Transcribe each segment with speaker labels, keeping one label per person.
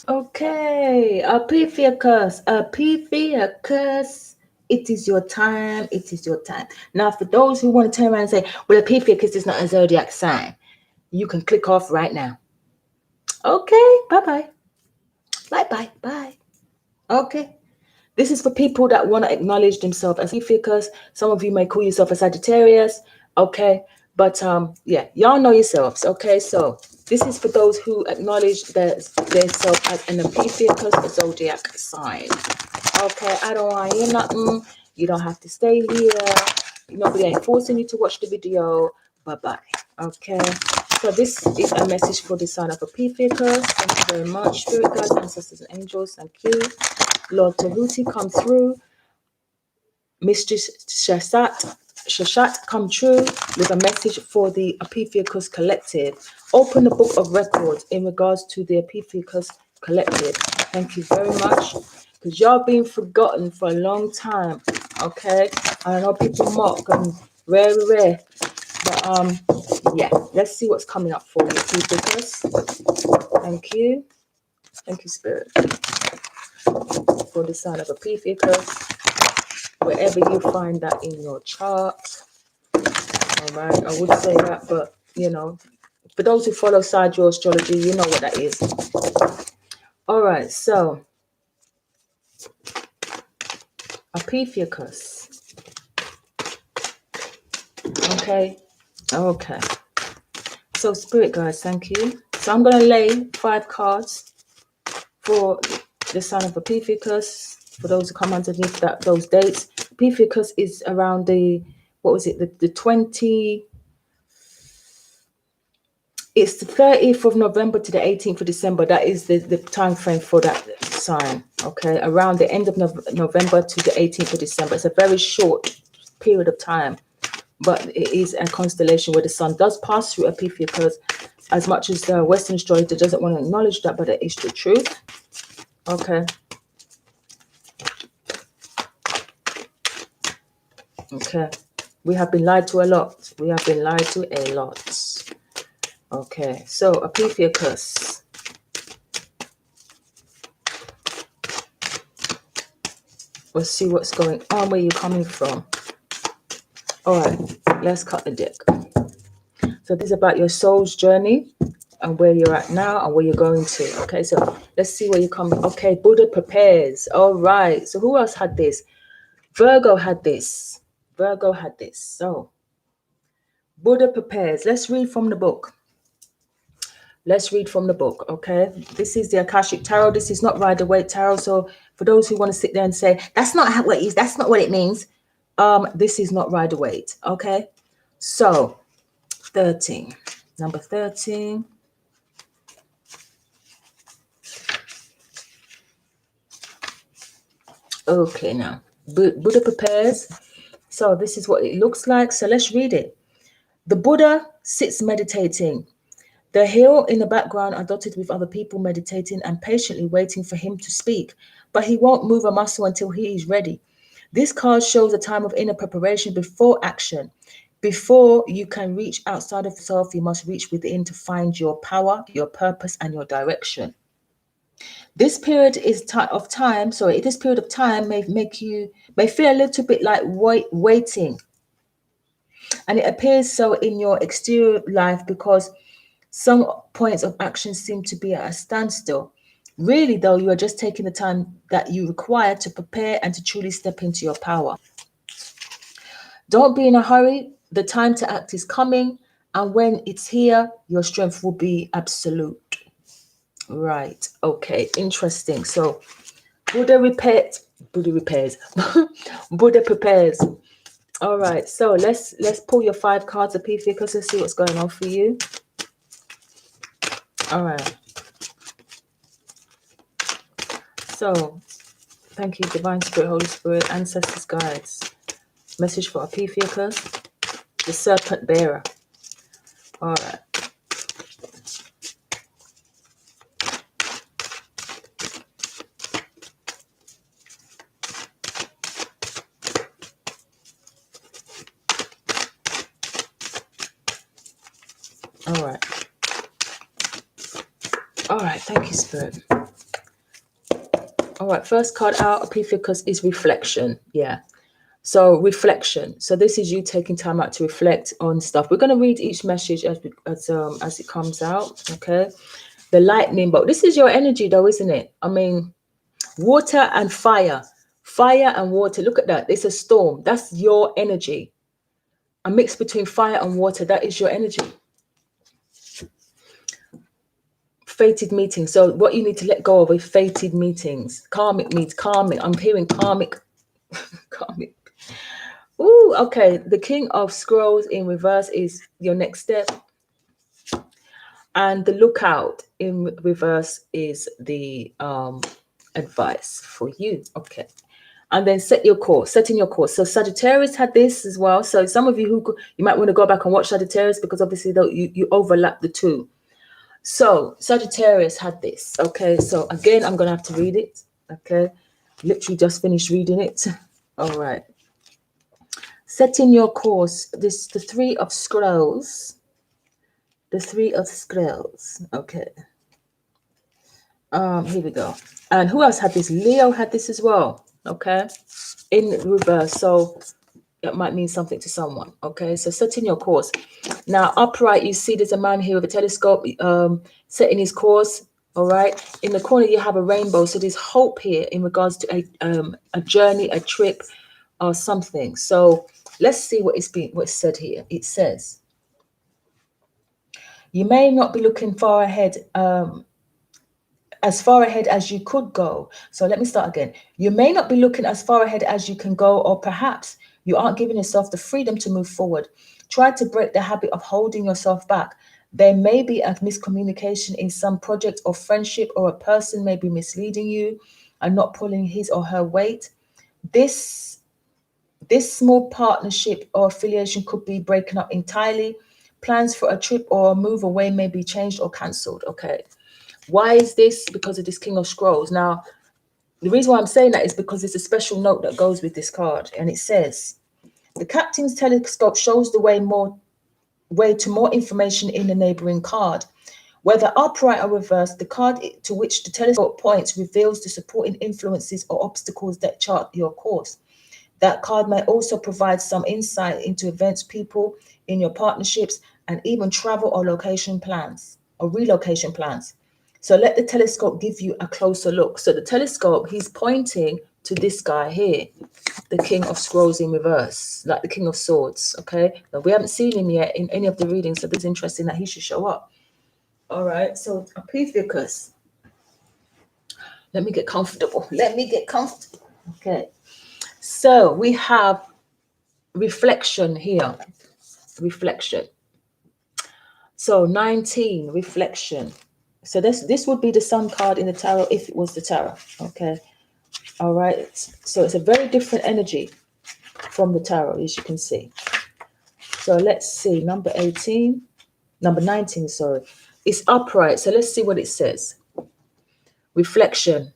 Speaker 1: Okay, Ophiuchus, Ophiuchus. It is your time. It is your time. Now, for those who want to turn around and say, well, Ophiuchus is not a zodiac sign, you can click off right now. Okay, bye bye. Bye bye. Bye. Okay. This is for people that want to acknowledge themselves as Ophiuchus. Some of you may call yourself a Sagittarius. Okay. But yeah, y'all know yourselves. Okay. So this is for those who acknowledge their self as an Ophiuchus, a zodiac sign. Okay, I don't want to hear nothing. You don't have to stay here. Nobody ain't forcing you to watch the video. Bye bye. Okay. So this is a message for the sign of Ophiuchus. Thank you very much, spirit guides, ancestors, and angels. Thank you. Lord Tehuti, come through. Mistress Sheshat, come true with a message for the Ophiuchus Collective. Open the book of records in regards to the Ophiuchus Collective. Thank you very much. Because y'all been forgotten for a long time. Okay? I know people mock and rare. But yeah, let's see what's coming up for you, Ophiuchus. Thank you. Thank you, Spirit. For the sign of Ophiuchus. Wherever you find that in your chart. All right, I would say that, but for those who follow Sidewall astrology, you know what that is. All right, so Ophiuchus. Okay. So spirit guys, thank you. So I'm gonna lay 5 cards for the sign of Ophiuchus. For those who come underneath those dates, Ophiuchus is around the 20. It's the 30th of November to the 18th of December. That is the time frame for that sign. Okay, around the end of November to the 18th of December. It's a very short period of time, but it is a constellation where the sun does pass through Ophiuchus. As much as the Western astrologer doesn't want to acknowledge that, but it is the truth. Okay. Okay. We have been lied to a lot. We have been lied to a lot. Okay, so Ophiuchus. Let's see what's going on, where you're coming from. All right, let's cut the deck. So this is about your soul's journey and where you're at now and where you're going to. Okay, so let's see where you're coming. Okay, Buddha prepares. All right, so who else had this? Virgo had this. So Buddha prepares. Let's read from the book. Okay? This is the Akashic Tarot. This is not Rider-Waite Tarot. So for those who want to sit there and say, that's not what it is, that's not what it means, this is not Rider-Waite. Okay? So, 13. Number 13. Okay, now. Buddha prepares. So this is what it looks like. So let's read it. The Buddha sits meditating. The hill in the background are dotted with other people meditating and patiently waiting for him to speak, but he won't move a muscle until he is ready. This card shows a time of inner preparation before action. Before you can reach outside of yourself, you must reach within to find your power, your purpose, and your direction. This period of time may feel a little bit like waiting, and it appears so in your exterior life because some points of action seem to be at a standstill. Really, though, you are just taking the time that you require to prepare and to truly step into your power. Don't be in a hurry. The time to act is coming, and when it's here, your strength will be absolute. Right. Okay. Interesting. So, Buddha repairs. Buddha prepares. All right. So let's pull your 5 cards of Ophiuchus and see what's going on for you. All right. So, thank you, Divine Spirit, Holy Spirit, Ancestors, Guides. Message for Ophiuchus, the Serpent Bearer. All right. All right. All right. Thank you, Spirit. All right, first card out, Ophiuchus, is reflection. Yeah. So reflection. So this is you taking time out to reflect on stuff. We're going to read each message as it comes out. Okay. The lightning bolt. This is your energy, though, isn't it? I mean, water and fire. Fire and water. Look at that. It's a storm. That's your energy. A mix between fire and water. That is your energy. Fated meetings. So what you need to let go of is fated meetings. Karmic means karmic. I'm hearing karmic. Karmic. Ooh, okay. The King of Scrolls in reverse is your next step. And the Lookout in reverse is the advice for you. Okay. And then setting your course. So Sagittarius had this as well. So some of you you might want to go back and watch Sagittarius, because obviously you overlap the two. So Sagittarius had this. Okay. So again, I'm going to have to read it. Okay. Literally just finished reading it. All right. Setting your course. The Three of Scrolls. The Three of Scrolls. Okay. Here we go. And who else had this? Leo had this as well. Okay. In reverse. So it might mean something to someone. Okay. So setting your course. Now, upright, you see there's a man here with a telescope setting his course. All right. In the corner, you have a rainbow. So there's hope here in regards to a journey, a trip, or something. So let's see what's said here. It says, you may not be looking far ahead, as far ahead as you could go. So let me start again. You may not be looking as far ahead as you can go, or perhaps you aren't giving yourself the freedom to move forward. Try to break the habit of holding yourself back. There may be a miscommunication in some project or friendship, or a person may be misleading you and not pulling his or her weight. This small partnership or affiliation could be breaking up entirely. Plans for a trip or a move away may be changed or cancelled. Okay. Why is this? Because of this King of Scrolls. Now, the reason why I'm saying that is because there's a special note that goes with this card. And it says, the captain's telescope shows the way to more information in the neighboring card. Whether upright or reversed, the card to which the telescope points reveals the supporting influences or obstacles that chart your course. That card may also provide some insight into events, people in your partnerships, and even travel or location plans or relocation plans. So let the telescope give you a closer look. So the telescope, he's pointing to this guy here, the King of Scrolls in reverse, like the King of Swords. Okay. Now, we haven't seen him yet in any of the readings, so it's interesting that he should show up. All right. So Ophiuchus. Let me get comfortable. Okay. So we have reflection here. Reflection. So 19, reflection. So this would be the Sun card in the tarot if it was the tarot. Okay. All right. So it's a very different energy from the tarot, as you can see. So let's see. Number 19, sorry. It's upright. So let's see what it says. Reflection.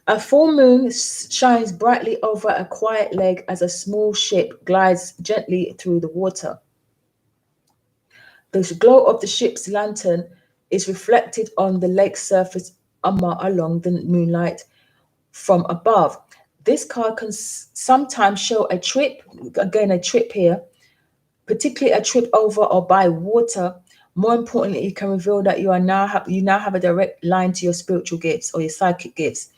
Speaker 1: A full moon shines brightly over a quiet lake as a small ship glides gently through the water. The glow of the ship's lantern is reflected on the lake surface along the moonlight from above. This card can sometimes show a trip, again a trip here, particularly a trip over or by water. More importantly, it can reveal that you now have a direct line to your spiritual gifts or your psychic gifts.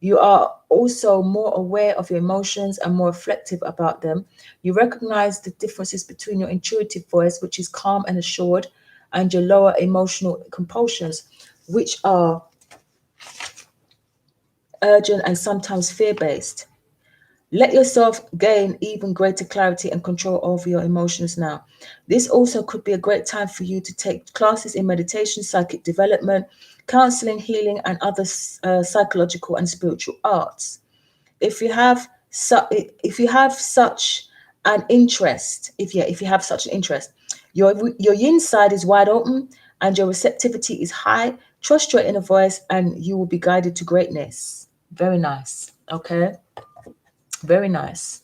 Speaker 1: You are also more aware of your emotions and more reflective about them. You recognize the differences between your intuitive voice, which is calm and assured, and your lower emotional compulsions, which are urgent and sometimes fear-based. Let yourself gain even greater clarity and control over your emotions now. This also could be a great time for you to take classes in meditation, psychic development, counseling, healing, and other psychological and spiritual arts. If you have such an interest, your yin side is wide open and your receptivity is high. Trust your inner voice and you will be guided to greatness. Very nice. Okay. Very nice.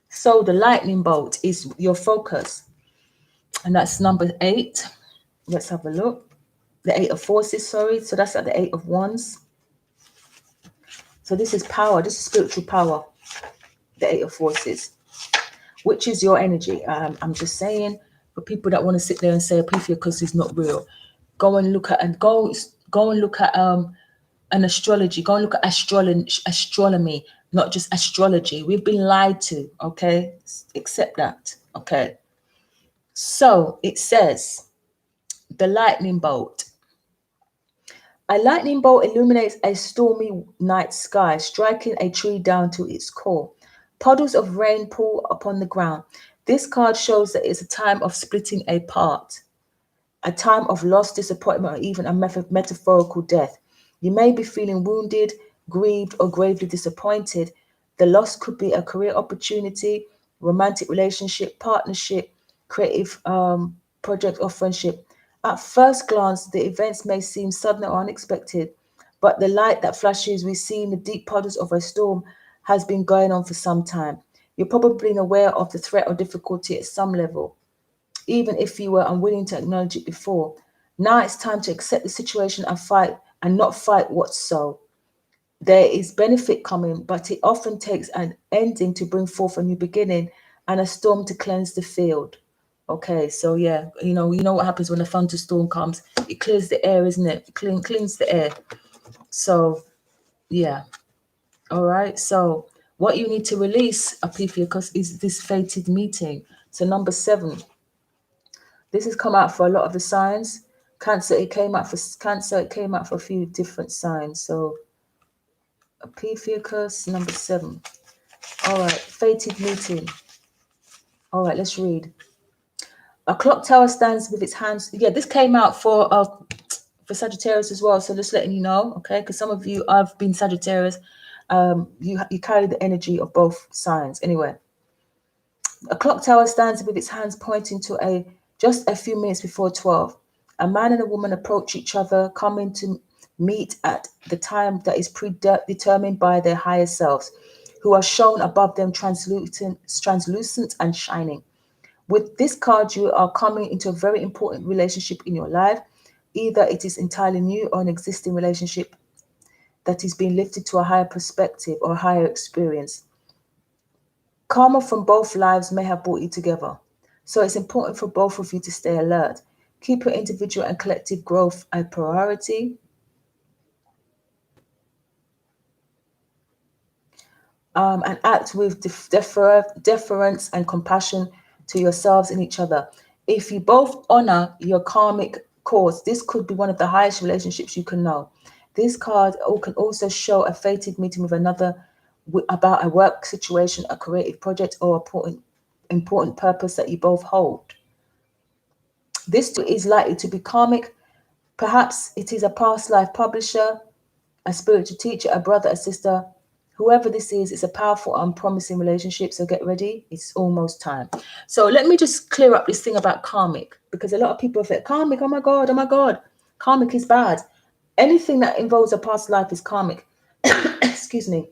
Speaker 1: So the lightning bolt is your focus. And that's number 8. Let's have a look. The 8 of forces, sorry. So that's at the 8 of wands. So this is power. This is spiritual power. The Eight of Forces, which is your energy. I'm just saying, for people that want to sit there and say Ophiuchus is not real, go and look at an astrology. Go and look at astronomy, not just astrology. We've been lied to. Okay, accept that. Okay. So it says the lightning bolt. A lightning bolt illuminates a stormy night sky, striking a tree down to its core. Puddles of rain pour upon the ground. This card shows that it's a time of splitting apart, a time of loss, disappointment, or even a metaphorical death. You may be feeling wounded, grieved, or gravely disappointed. The loss could be a career opportunity, romantic relationship, partnership, creative project, or friendship. At first glance, the events may seem sudden or unexpected, but the light that flashes we see in the deep puddles of a storm has been going on for some time. You're probably aware of the threat or difficulty at some level, even if you were unwilling to acknowledge it before. Now it's time to accept the situation and not fight what's so. There is benefit coming, but it often takes an ending to bring forth a new beginning and a storm to cleanse the field. Okay, so yeah, you know what happens when a thunderstorm comes. It clears the air, isn't it? Cleans the air. So yeah. All right. So what you need to release, Ophiuchus, is this fated meeting. So number 7. This has come out for a lot of the signs. Cancer, it came out for Cancer, it came out for a few different signs. So Ophiuchus, number 7. All right, fated meeting. All right, let's read. A clock tower stands with its hands. Yeah, this came out for Sagittarius as well. So just letting you know, okay? Because some of you have been Sagittarius. You carry the energy of both signs. Anyway, a clock tower stands with its hands pointing to just a few minutes before 12. A man and a woman approach each other, coming to meet at the time that is predetermined by their higher selves, who are shown above them translucent and shining. With this card, you are coming into a very important relationship in your life. Either it is entirely new or an existing relationship that is being lifted to a higher perspective or a higher experience. Karma from both lives may have brought you together. So it's important for both of you to stay alert. Keep your individual and collective growth a priority. And act with deference and compassion to yourselves and each other. If you both honor your karmic course, this could be one of the highest relationships you can know. This card can also show a fated meeting with another about a work situation, a creative project, or important purpose that you both hold. This is likely to be karmic. Perhaps it is a past life publisher, a spiritual teacher, a brother, a sister. Whoever this is, it's a powerful and promising relationship. So get ready. It's almost time. So let me just clear up this thing about karmic, because a lot of people think karmic, oh my God. Karmic is bad. Anything that involves a past life is karmic. Excuse me.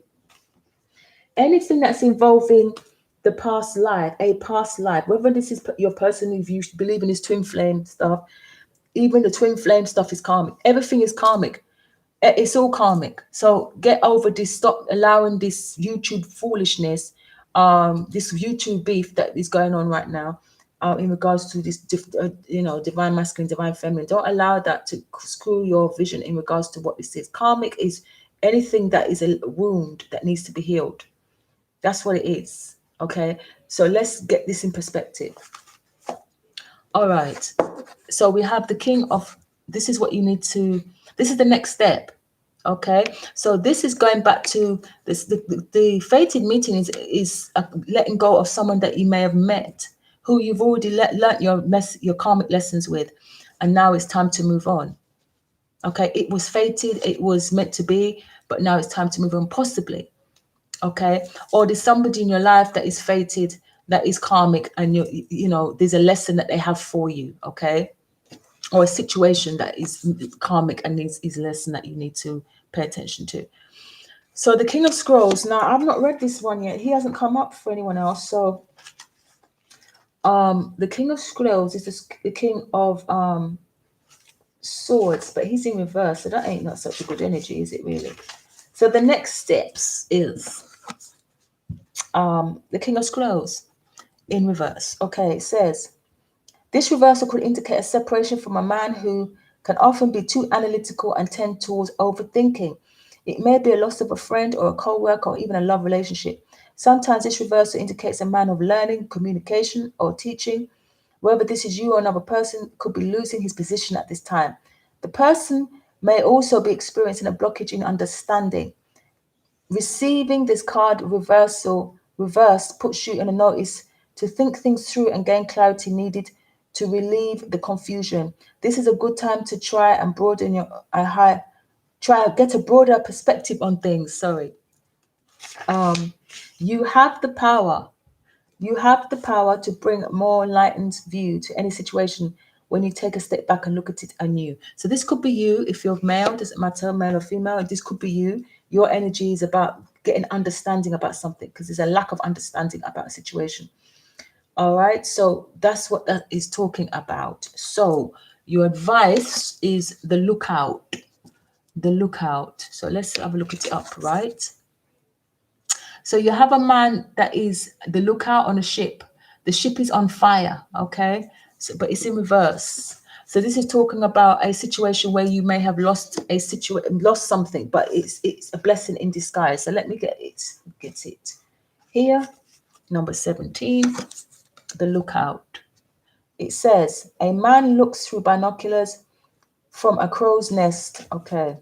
Speaker 1: Anything that's involving the past life, a past life, whether this is your person who you believe in this twin flame stuff, even the twin flame stuff is karmic. Everything is karmic. It's all karmic. So get over this. Stop allowing this YouTube foolishness, this YouTube beef that is going on right now, in regards to this, divine masculine, divine feminine. Don't allow that to screw your vision in regards to what this is. Karmic is anything that is a wound that needs to be healed. That's what it is. Okay. So let's get this in perspective. All right. So we have the King of. This is what you need to. This is the next step. Okay, so this is going back to this. The fated meeting is letting go of someone that you may have met, who you've already learnt your karmic lessons with, and now it's time to move on. Okay, it was fated, it was meant to be, but now it's time to move on, possibly. Okay, or there's somebody in your life that is fated, that is karmic, and there's a lesson that they have for you. Okay, or a situation that is karmic and is a lesson that you need to pay attention to. So the King of Scrolls. Now, I've not read this one yet. He hasn't come up for anyone else. So the King of Scrolls is the King of Swords, but he's in reverse. So that ain't not such a good energy, is it really? So the next steps is the King of Scrolls in reverse. Okay, it says, this reversal could indicate a separation from a man who can often be too analytical and tend towards overthinking. It may be a loss of a friend or a co-worker or even a love relationship. Sometimes this reversal indicates a man of learning, communication, or teaching. Whether this is you or another person could be losing his position at this time. The person may also be experiencing a blockage in understanding. Receiving this card reversed puts you in a notice to think things through and gain clarity needed to relieve the confusion. This is a good time to try and broaden your get a broader perspective on things. Sorry. You have the power. You have the power to bring a more enlightened view to any situation when you take a step back and look at it anew. So this could be you if you're male, doesn't matter, male or female. This could be you. Your energy is about getting understanding about something because there's a lack of understanding about a situation. All right, so that's what that is talking about. So your advice is the lookout. The lookout. So let's have a look at it up, right? So you have a man that is the lookout on a ship. The ship is on fire, okay? So, but it's in reverse. So this is talking about a situation where you may have lost something, but it's a blessing in disguise. So let me get it here. Number 17, the lookout. It says, a man looks through binoculars from a crow's nest, okay?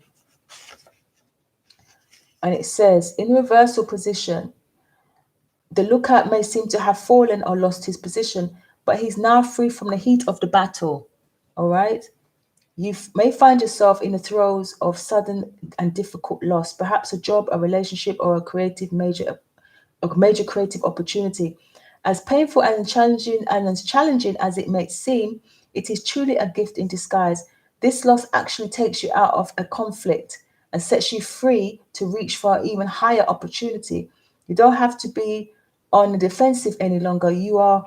Speaker 1: And it says, in reversal position, the lookout may seem to have fallen or lost his position, but he's now free from the heat of the battle. All right? You may find yourself in the throes of sudden and difficult loss, perhaps a job, a relationship, or a major creative opportunity. As painful and challenging as it may seem, it is truly a gift in disguise. This loss actually takes you out of a conflict and sets you free to reach for an even higher opportunity. You don't have to be on the defensive any longer. You are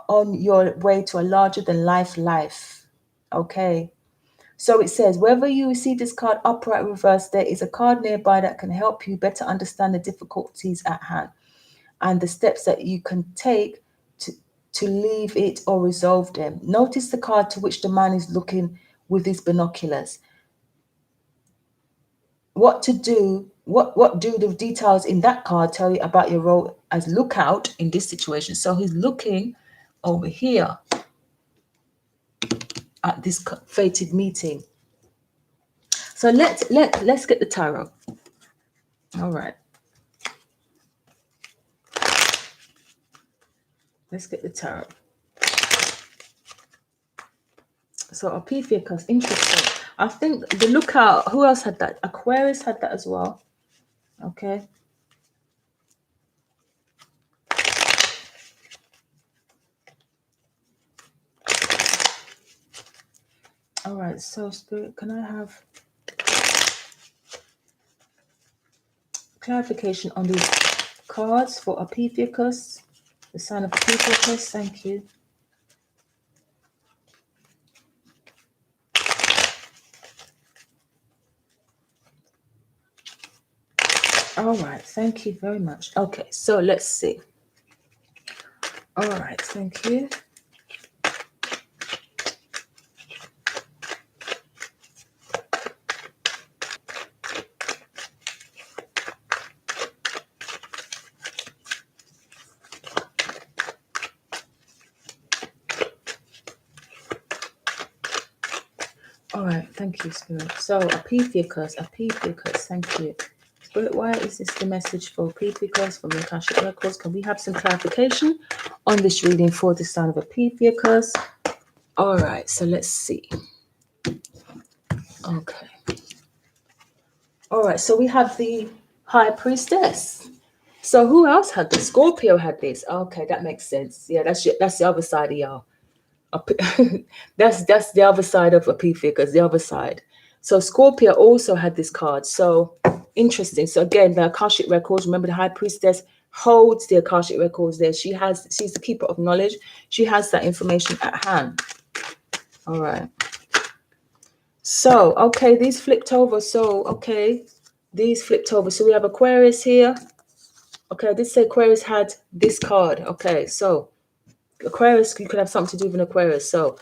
Speaker 1: on your way to a larger than life. Okay. So it says, whether you receive this card upright or reverse, there is a card nearby that can help you better understand the difficulties at hand and the steps that you can take to leave it or resolve them. Notice the card to which the man is looking with his binoculars. What do the details in that card tell you about your role as lookout in this situation? So he's looking over here at this fated meeting. So let's get the tarot. All right. Let's get the tarot. So Ophiuchus, interesting. I think the lookout, who else had that? Aquarius had that as well. Okay. All right. So Spirit, can I have clarification on these cards for Ophiuchus? The sign of Ophiuchus. Thank you. All right, thank you very much. Okay, so let's see. All right, thank you. All right, thank you, Spirit. So Ophiuchus, thank you. Spirit, why is this the message for Ophiuchus from the Akashic Records? Can we have some clarification on this reading for the sign of Ophiuchus? All right, so let's see. Okay. All right, so we have the High Priestess. So who else had this? Scorpio had this. Okay, that makes sense. Yeah, that's the other side of y'all. That's the other side of Ophiuchus, the other side. So Scorpio also had this card. So interesting. So again, the Akashic Records, remember the High Priestess holds the Akashic Records there. She's the keeper of knowledge. She has that information at hand. All right. So, okay, these flipped over. So, okay, these flipped over. So we have Aquarius here. Okay, this Aquarius had this card. Okay, so Aquarius, you could have something to do with an Aquarius. So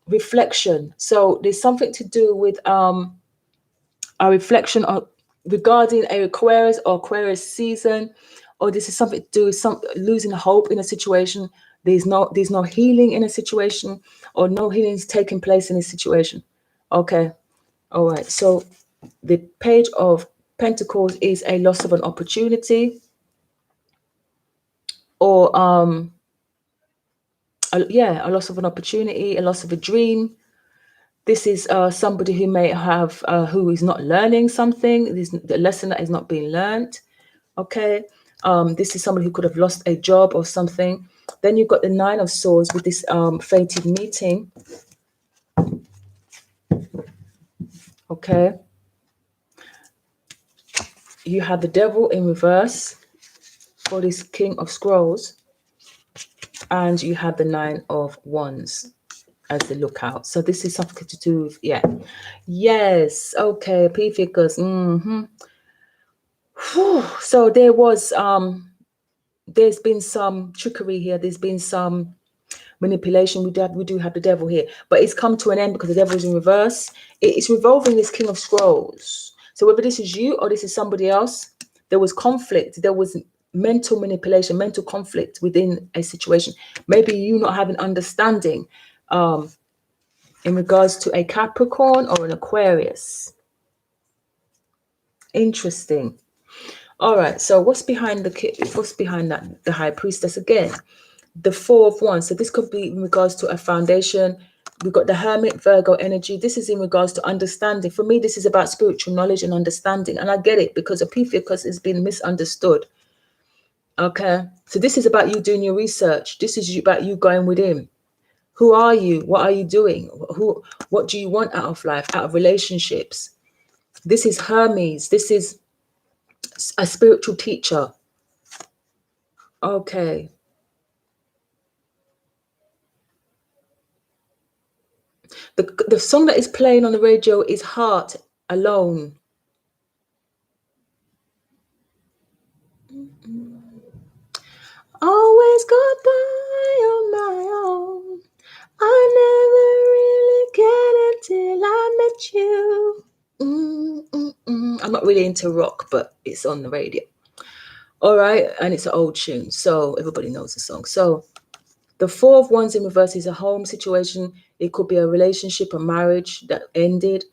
Speaker 1: reflection. So there's something to do with a reflection of regarding a Aquarius or Aquarius season, or this is something to do with some losing hope in a situation. There's no healing in a situation, or no healing is taking place in a situation. Okay, all right. So the Page of Pentacles is a loss of an opportunity, or a loss of an opportunity, a loss of a dream. This is somebody who may have who is not learning something. This is the lesson that is not being learned. Okay, this is somebody who could have lost a job or something. Then you've got the Nine of Swords with this fated meeting. Okay, you have the Devil in reverse for this King of Scrolls, and you have the Nine of Wands as the lookout. So this is something to do with, yes, okay, Ophiuchus. So there was there's been some trickery here, there's been some manipulation. We do have the Devil here, but it's come to an end because the Devil is in reverse. It's revolving this King of Scrolls. So whether this is you or this is somebody else, there was conflict, there was mental manipulation, mental conflict within a situation. Maybe you not having understanding in regards to a Capricorn or an Aquarius. Interesting. All right, so what's behind that? The High Priestess again, the Four of Wands. So this could be in regards to a foundation. We've got the Hermit, Virgo energy. This is in regards to understanding. For me, this is about spiritual knowledge and understanding, and I get it because Ophiuchus has been misunderstood. Okay, so this is about you doing your research. This is about you going within. Who are you? What are you doing? What do you want out of life, out of relationships? This is Hermes. This is a spiritual teacher. Okay. The song that is playing on the radio is Heart Alone. Always got by on my own. I never really cared until I met you. I'm not really into rock, but it's on the radio. All right, and it's an old tune, so everybody knows the song. So the Four of Wands in reverse is a home situation. It could be a relationship, a marriage that ended.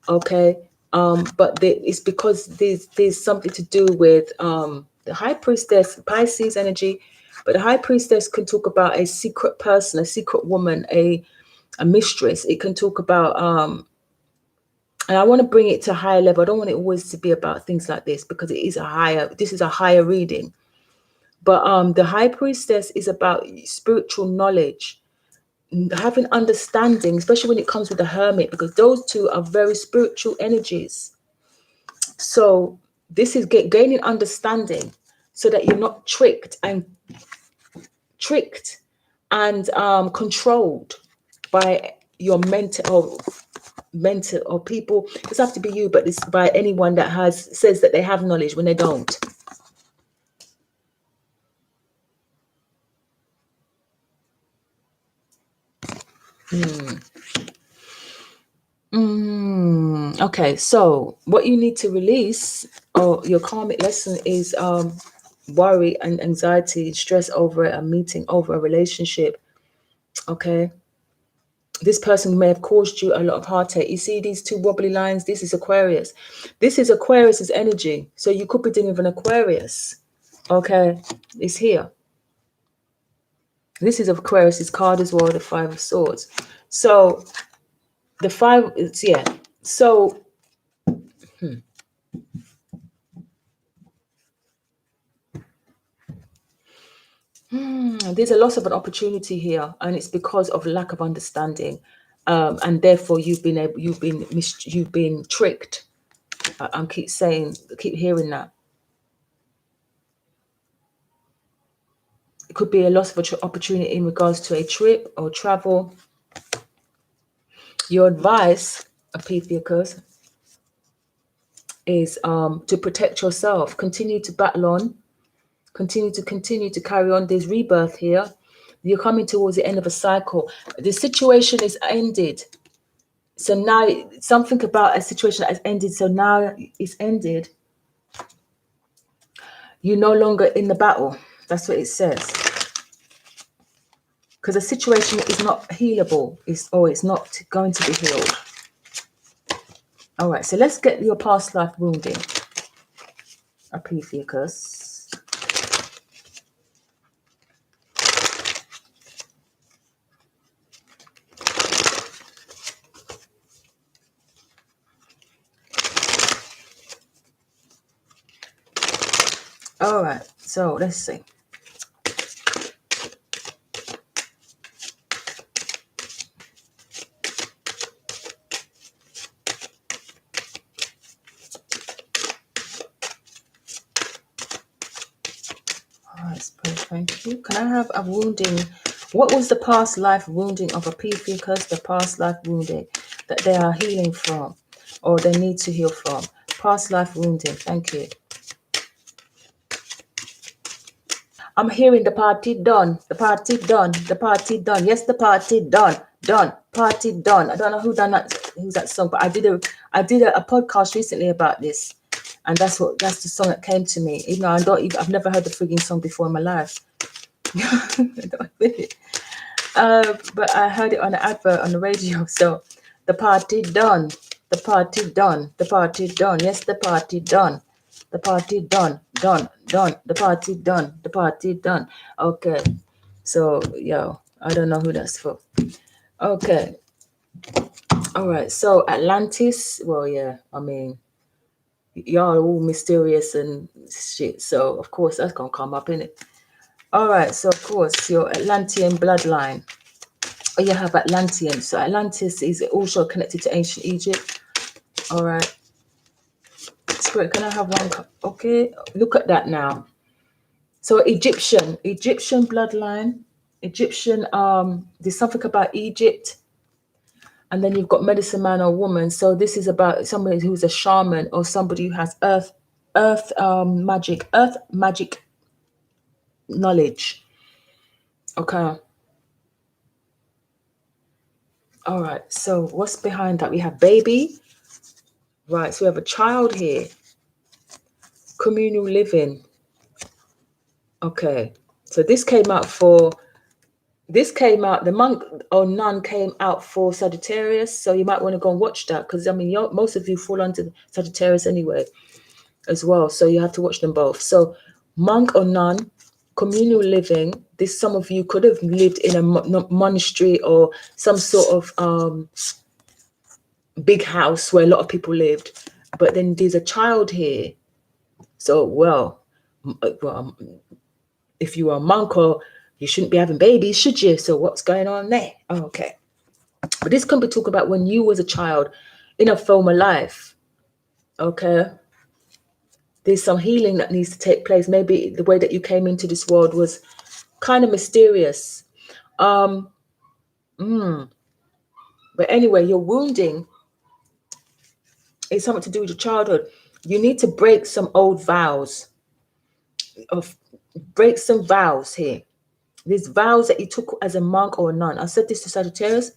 Speaker 1: Okay, but it's because there's something to do with the High Priestess, Pisces energy. But the High Priestess can talk about a secret person, a secret woman, a mistress. It can talk about and I want to bring it to a higher level. I don't want it always to be about things like this because this is a higher reading. But the High Priestess is about spiritual knowledge, having understanding, especially when it comes with the Hermit, because those two are very spiritual energies. So this is gaining understanding so that you're not tricked and controlled by your mental or people. It doesn't have to be you, but it's by anyone that says that they have knowledge when they don't. Okay, so what you need to release, or your karmic lesson, is worry and anxiety, stress over a meeting, over a relationship. Okay, this person may have caused you a lot of heartache. You see these two wobbly lines? This is Aquarius. This is Aquarius's energy. So you could be dealing with an Aquarius. Okay, it's here. This is Aquarius's card as well, the Five of Swords. So the five, so there's a loss of an opportunity here, and it's because of lack of understanding, and therefore you've been tricked. I keep hearing that. It could be a loss of an opportunity in regards to a trip or travel. Your advice, Ophiuchus, is to protect yourself. Continue to battle on. Continue to carry on. There's rebirth here. You're coming towards the end of a cycle. The situation is ended. So now something about a situation that has ended. So now it's ended. You're no longer in the battle. That's what it says. Because a situation is not healable. It's not going to be healed. All right. So let's get your past life wounding. Ophiuchus. All right. So let's see. Thank you. Can I have a wounding? What was the past life wounding of Ophiuchus? The past life wounding that they are healing from, or they need to heal from. Past life wounding. Thank you. I'm hearing the party done. The party done. The party done. Yes, the party done. Done. Party done. I don't know who done that. Who's that song? But I did a podcast recently about this. And that's the song that came to me. Even though I've never heard the frigging song before in my life. But I heard it on an advert on the radio. So the party done. The party done. The party done. Yes, the party done. The party done. Done. Done. The party done. The party done. Okay. So I don't know who that's for. Okay. All right. So Atlantis. Well, yeah. I mean, y'all are all mysterious and shit. So of course that's gonna come up in it. All right. So of course your Atlantean bloodline. Oh, you have Atlantean. So Atlantis is also connected to ancient Egypt. All right. Spirit, can I have one? Okay. Look at that now. So Egyptian bloodline. Egyptian. There's something about Egypt. And then you've got medicine man or woman. So this is about somebody who's a shaman or somebody who has earth magic knowledge. Okay. All right. So what's behind that? We have baby. Right. So we have a child here. Communal living. Okay. So the monk or nun came out for Sagittarius. So you might want to go and watch that because I mean, most of you fall under Sagittarius anyway as well. So you have to watch them both. So monk or nun, communal living. Some of you could have lived in a monastery or some sort of big house where a lot of people lived. But then there's a child here. So, if you are a monk, or you shouldn't be having babies, should you? So what's going on there? Oh, okay. But this can be talking about when you was a child in a former life. Okay. There's some healing that needs to take place. Maybe the way that you came into this world was kind of mysterious. But anyway, your wounding is something to do with your childhood. You need to break some old vows. Break some vows here. These vows that you took as a monk or a nun. I said this to Sagittarius.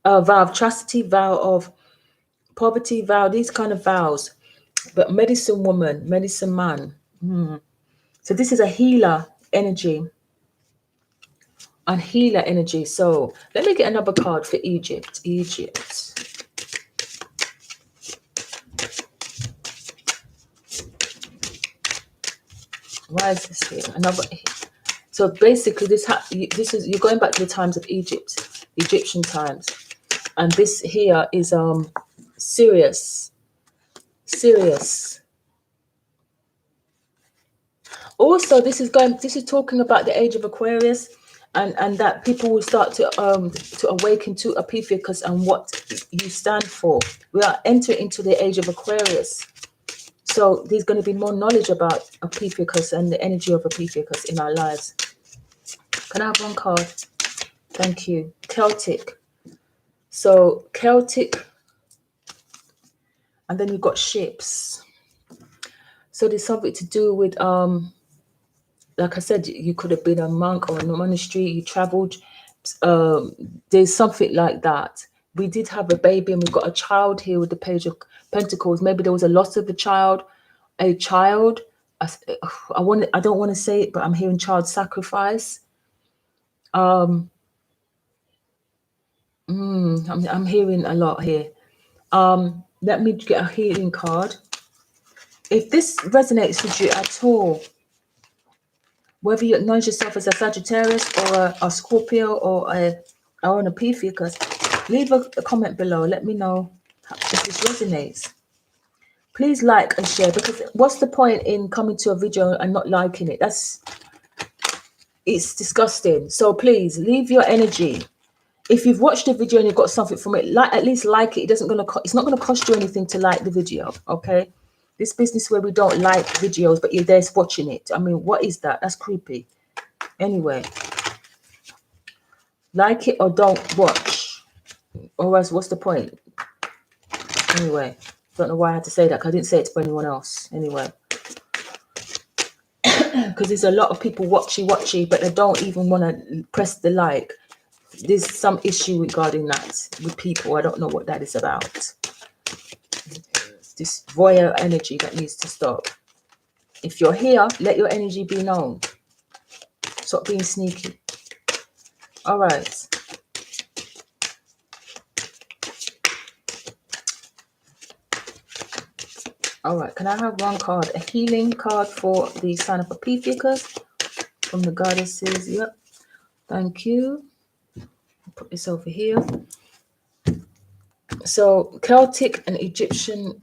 Speaker 1: A vow of chastity, vow of poverty, vow, these kind of vows. But medicine woman, medicine man. So this is a healer energy. And healer energy. So let me get another card for Egypt. Why is this here? Another. So basically, this is you're going back to the times of Egypt, Egyptian times, and this here is Sirius. Also, this is talking about the age of Aquarius, and that people will start to awaken to Ophiuchus and what you stand for. We are entering into the age of Aquarius. So there's going to be more knowledge about Ophiuchus and the energy of Ophiuchus in our lives. Can I have one card? Thank you. Celtic. So Celtic, And then you've got ships. So there's something to do with, like I said, you could have been a monk or in a monastery, you traveled. There's something like that. We did have a baby and we've got a child here with the Page of Pentacles. Maybe there was a loss of a child. I don't want to say it, but I'm hearing child sacrifice. I'm hearing a lot here. Let me get a healing card. If this resonates with you at all, whether you acknowledge yourself as a Sagittarius or a Scorpio or an Ophiuchus, leave a comment below. Let me know if this resonates. Please like and share, because what's the point in coming to a video and not liking it? It's disgusting. So please leave your energy. If you've watched the video and you've got something from it, at least like it. It's not gonna cost you anything to like the video, okay? This business where we don't like videos, but you're there watching it. I mean, what is that? That's creepy. Anyway, like it or don't watch. Or else, what's the point? Anyway, don't know why I had to say that, because I didn't say it to anyone else. Anyway, because there's a lot of people watchy, but they don't even want to press the like. There's some issue regarding that with people. I don't know what that is about. This voyeur energy that needs to stop. If you're here, let your energy be known. Stop being sneaky. All right. All right. Can I have one card? A healing card for the sign of Ophiuchus from the goddesses. Yep. Thank you. Put this over here. So Celtic and Egyptian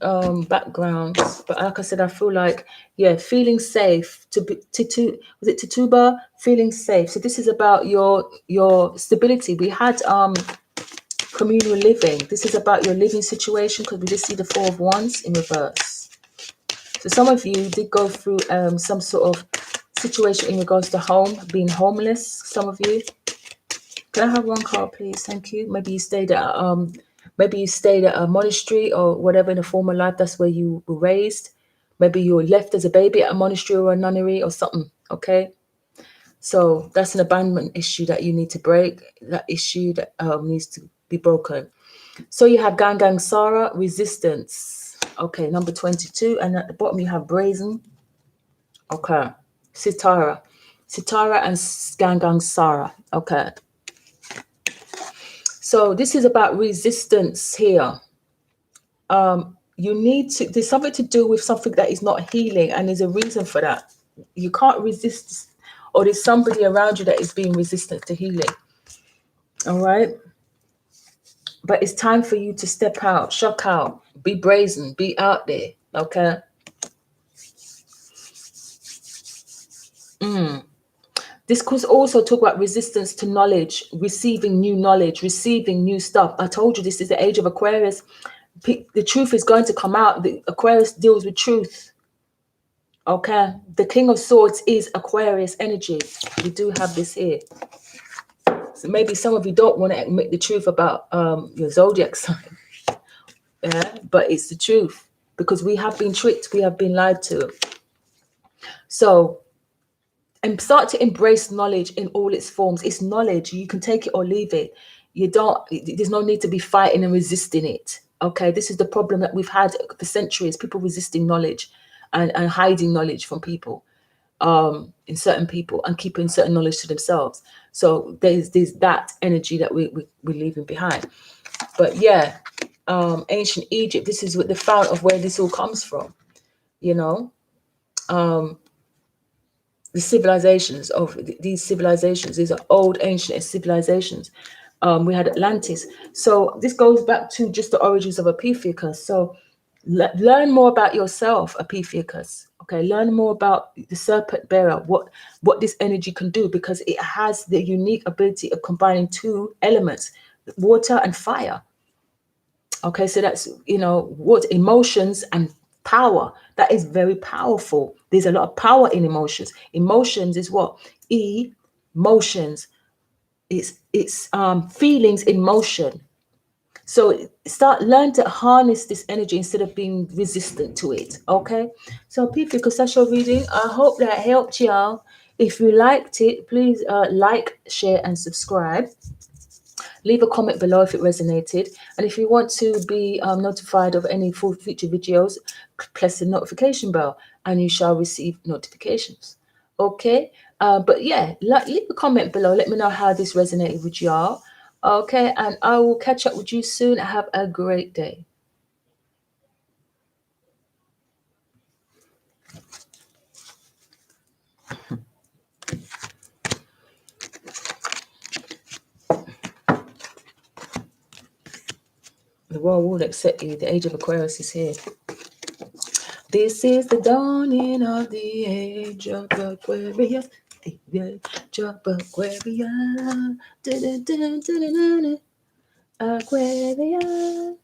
Speaker 1: backgrounds, but like I said, I feel like, yeah, feeling safe. Was it Tituba? Feeling safe. So this is about your stability. We had communal living. This is about your living situation, because we just see the Four of Wands in reverse. So some of you did go through some sort of situation in regards to being homeless. Some of you. Can I have one card, please? Thank you. Maybe you stayed at a monastery or whatever in a former life. That's where you were raised. Maybe you were left as a baby at a monastery or a nunnery or something. Okay. So that's an abandonment issue that you need to break. That issue that needs to be broken. So you have Gangang Sara, resistance. Okay, number 22. And at the bottom you have brazen. Okay. Sitara and Gangang Sara. Okay. So this is about resistance here. There's something to do with something that is not healing, and there's a reason for that. You can't resist, or there's somebody around you that is being resistant to healing. All right. But it's time for you to step out, shock out, be brazen, be out there. Okay. This could also talk about resistance to knowledge, receiving new knowledge, receiving new stuff. I told you this is the age of Aquarius. The truth is going to come out. The Aquarius deals with truth. Okay. The King of Swords is Aquarius energy. We do have this here. So maybe some of you don't want to admit the truth about your zodiac sign. Yeah, but it's the truth, because we have been tricked. We have been lied to. So, and start to embrace knowledge in all its forms. It's knowledge. You can take it or leave it. There's no need to be fighting and resisting it. Okay, this is the problem that we've had for centuries. People resisting knowledge and hiding knowledge from people, in certain people, and keeping certain knowledge to themselves. So there's that energy that we're leaving behind. But yeah, ancient Egypt, this is what the fount of where this all comes from, you know. The civilizations of these civilizations, these are old ancient civilizations. We had Atlantis. So this goes back to just the origins of Ophiuchus. So learn more about yourself, Ophiuchus. Okay, learn more about the serpent bearer, what this energy can do, because it has the unique ability of combining two elements, water and fire. Okay, so that's, what emotions and power. That is very powerful. There's a lot of power in emotions. Emotions is what? Emotions. It's feelings in motion. So learn to harness this energy instead of being resistant to it. Okay. So P3 Akashic reading. I hope that helped y'all. If you liked it, please like, share, and subscribe. Leave a comment below if it resonated. And if you want to be notified of any future videos, press the notification bell and you shall receive notifications. Okay. But yeah, leave a comment below. Let me know how this resonated with y'all. Okay. And I will catch up with you soon. Have a great day. The world won't accept you. The age of Aquarius is here. This is the dawning of the age of Aquarius. Age of Aquarius. Aquarius.